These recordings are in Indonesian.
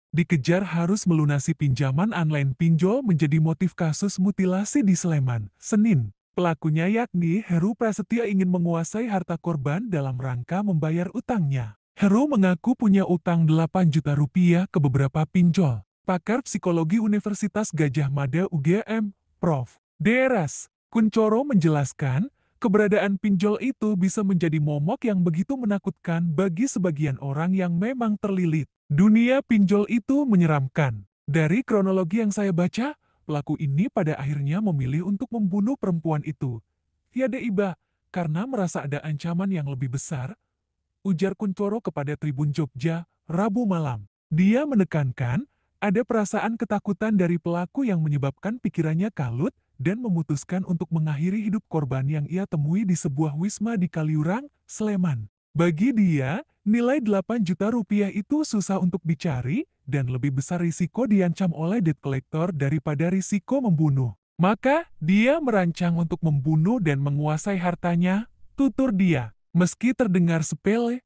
Dikejar harus melunasi pinjaman online pinjol menjadi motif kasus mutilasi di Sleman, Senin. Pelakunya yakni Heru Prasetya ingin menguasai harta korban dalam rangka membayar utangnya. Heru mengaku punya utang 8 juta rupiah ke beberapa pinjol. Pakar Psikologi Universitas Gadjah Mada UGM, Prof. Drs. Kuncoro menjelaskan, keberadaan pinjol itu bisa menjadi momok yang begitu menakutkan bagi sebagian orang yang memang terlilit. Dunia pinjol itu menyeramkan. Dari kronologi yang saya baca, pelaku ini pada akhirnya memilih untuk membunuh perempuan itu. Tiada iba, karena merasa ada ancaman yang lebih besar, ujar Kuncoro kepada Tribun Jogja, Rabu malam. Dia menekankan, ada perasaan ketakutan dari pelaku yang menyebabkan pikirannya kalut dan memutuskan untuk mengakhiri hidup korban yang ia temui di sebuah wisma di Kaliurang, Sleman. Bagi dia, nilai 8 juta rupiah itu susah untuk dicari dan lebih besar risiko diancam oleh debt collector daripada risiko membunuh. Maka, dia merancang untuk membunuh dan menguasai hartanya, tutur dia. Meski terdengar sepele,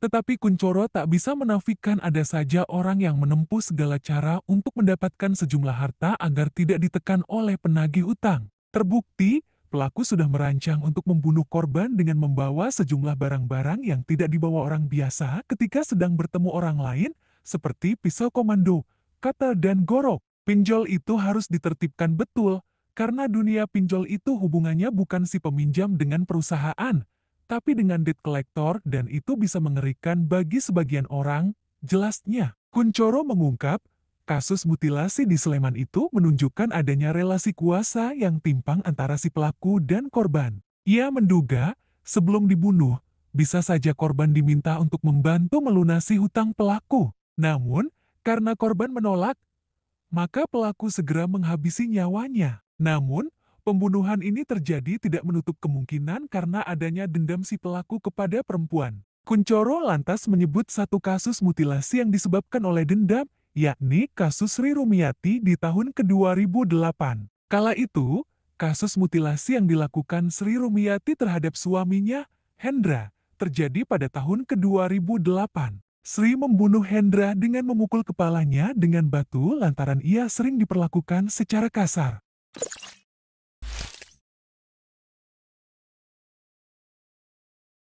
tetapi Kuncoro tak bisa menafikan ada saja orang yang menempuh segala cara untuk mendapatkan sejumlah harta agar tidak ditekan oleh penagih utang. Terbukti, pelaku sudah merancang untuk membunuh korban dengan membawa sejumlah barang-barang yang tidak dibawa orang biasa ketika sedang bertemu orang lain, seperti pisau komando, kata dan gorok. Pinjol itu harus ditertibkan betul, karena dunia pinjol itu hubungannya bukan si peminjam dengan perusahaan, tapi dengan debt collector dan itu bisa mengerikan bagi sebagian orang, jelasnya. Kuncoro mengungkap, kasus mutilasi di Sleman itu menunjukkan adanya relasi kuasa yang timpang antara si pelaku dan korban. Ia menduga, sebelum dibunuh, bisa saja korban diminta untuk membantu melunasi hutang pelaku. Namun, karena korban menolak, maka pelaku segera menghabisi nyawanya. Namun, pembunuhan ini terjadi tidak menutup kemungkinan karena adanya dendam si pelaku kepada perempuan. Kuncoro lantas menyebut satu kasus mutilasi yang disebabkan oleh dendam, yakni kasus Sri Rumiati di tahun ke-2008. Kala itu, kasus mutilasi yang dilakukan Sri Rumiati terhadap suaminya, Hendra, terjadi pada tahun ke-2008. Sri membunuh Hendra dengan memukul kepalanya dengan batu lantaran ia sering diperlakukan secara kasar.